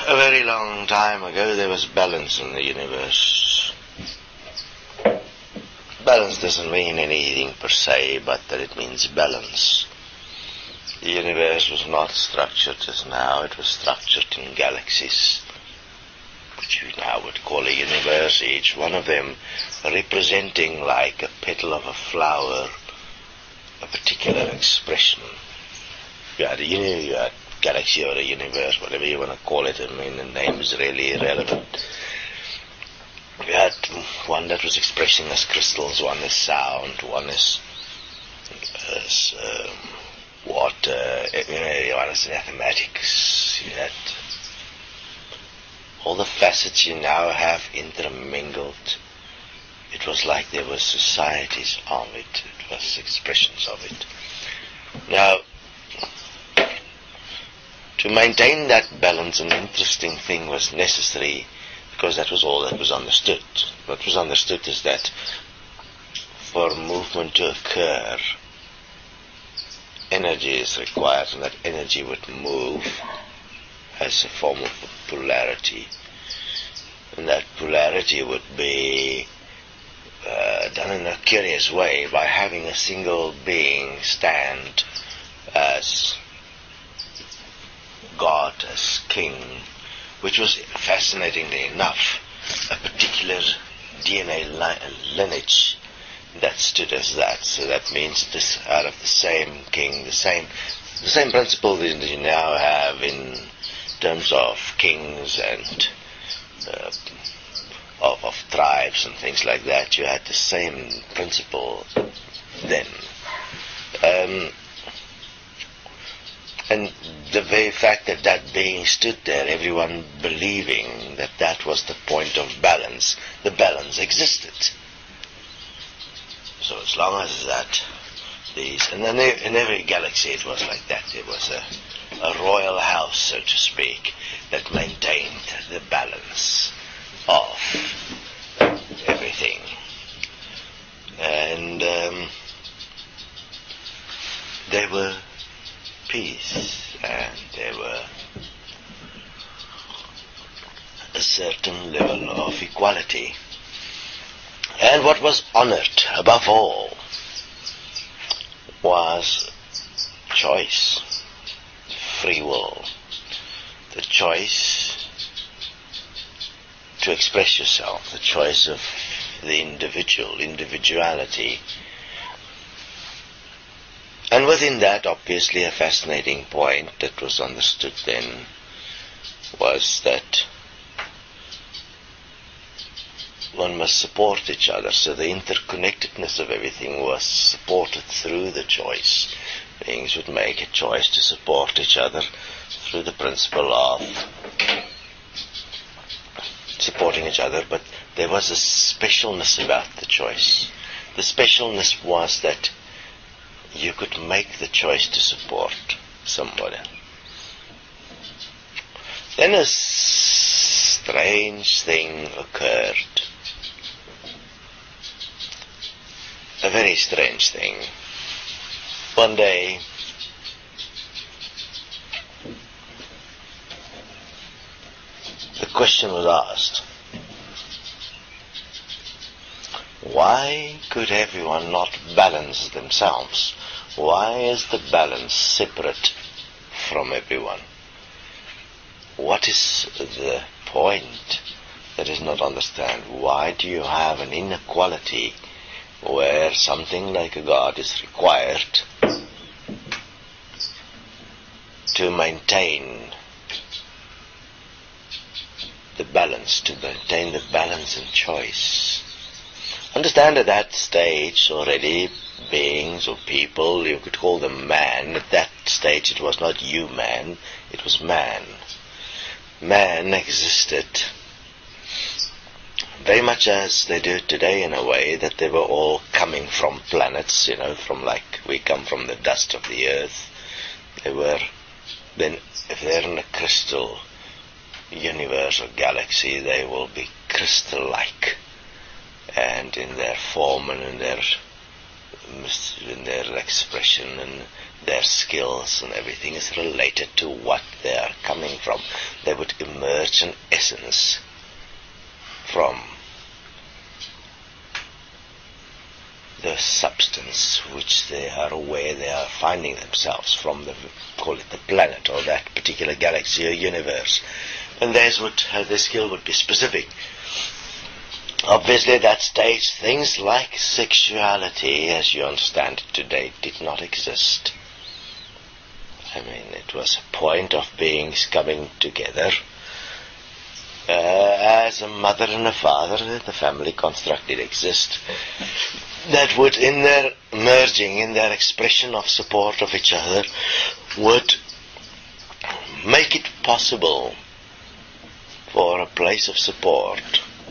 A very long time ago there was balance in the universe. Balance doesn't mean anything per se, but that it means balance. The universe was not structured as now, it was structured in galaxies, which we now would call a universe, each one of them representing like a petal of a flower, a particular expression. You had a galaxy or a universe, whatever you want to call it. I mean, the name is really irrelevant. We had one that was expressing as crystals, one as sound, one as water, one as mathematics. You had all the facets you now have intermingled. It was like there were societies of it. It was expressions of it. Now, to maintain that balance, an interesting thing was necessary, because that was all that was understood. What was understood is that for movement to occur, energy is required, and that energy would move as a form of polarity. And that polarity would be done in a curious way by having a single being stand as God, as king, which was fascinatingly enough a particular DNA lineage that stood as that. So that means this out of the same king, the same principle that you now have in terms of kings and of tribes and things like that. You had the same principle then. And the very fact that that being stood there, everyone believing that that was the point of balance, the balance existed. So as long as that, and then in every galaxy it was like that. There was a royal house, so to speak, that maintained the balance of everything. And there were peace, and there were a certain level of equality. And what was honored above all was choice, free will, the choice to express yourself, the choice of the individuality. And within that, obviously, a fascinating point that was understood then was that one must support each other. So the interconnectedness of everything was supported through the choice. Beings would make a choice to support each other through the principle of supporting each other, but there was a specialness about the choice. The specialness was that you could make the choice to support somebody. Then a strange thing occurred. A very strange thing. One day, the question was asked, why could everyone not balance themselves? Why is the balance separate from everyone? What is the point? That is not understand. Why do you have an inequality where something like a God is required to maintain the balance, to maintain the balance in choice? Understand at that stage already, beings or people, you could call them man. At that stage it was not you man, it was man. Man existed very much as they do today, in a way that they were all coming from planets, from like we come from the dust of the earth. They were, then if they're in a crystal universe or galaxy, they will be crystal-like, and in their form and in their in their expression and their skills and everything is related to what they are coming from. They would emerge in essence from the substance which they are aware they are finding themselves from, the, call it the planet or that particular galaxy or universe. And their skill would be specific. Obviously at that stage things like sexuality as you understand it today did not exist. I mean, it was a point of beings coming together as a mother and a father. The family construct did exist. That would, in their merging, in their expression of support of each other, would make it possible for a place of support,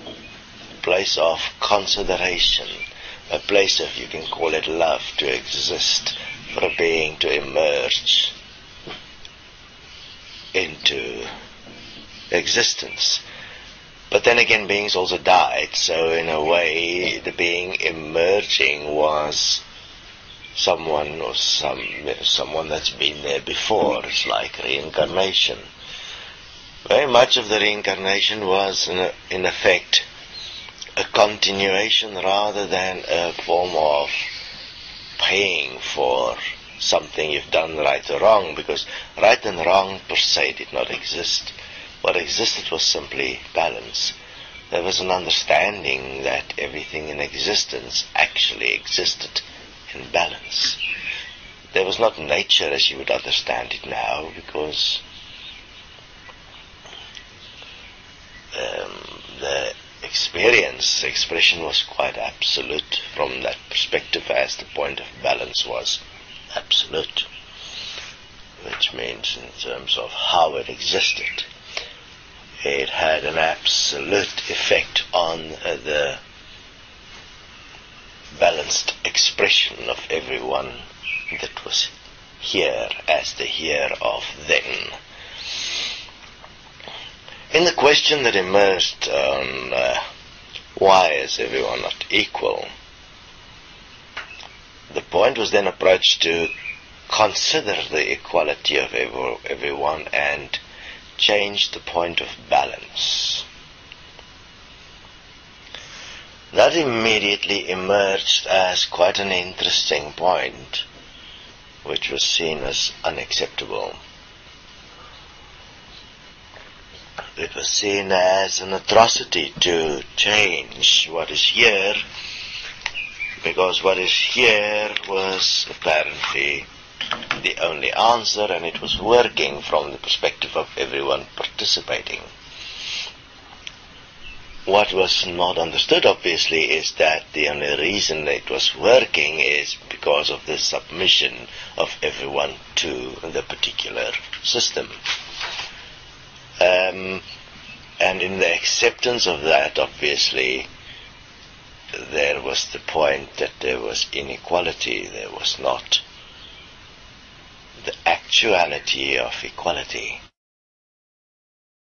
a place of consideration, a place of, you can call it love, to exist, for a being to emerge into existence. But then again, beings also died, so in a way the being emerging was someone or someone that's been there before. It's like reincarnation. Very much of the reincarnation was in effect a continuation rather than a form of paying for something you've done right or wrong, because right and wrong per se did not exist. What existed was simply balance. There was an understanding that everything in existence actually existed in balance. There was not nature as you would understand it now, because the expression was quite absolute from that perspective, as the point of balance was absolute, which means in terms of how it existed, it had an absolute effect on the balanced expression of everyone that was here as the here of then. In the question that emerged on why is everyone not equal, the point was then approached to consider the equality of everyone and change the point of balance. That immediately emerged as quite an interesting point, which was seen as unacceptable. It was seen as an atrocity to change what is here, because what is here was apparently the only answer, and it was working from the perspective of everyone participating. What was not understood, obviously, is that the only reason it was working is because of the submission of everyone to the particular system. And in the acceptance of that, obviously, there was the point that there was inequality. There was not the actuality of equality.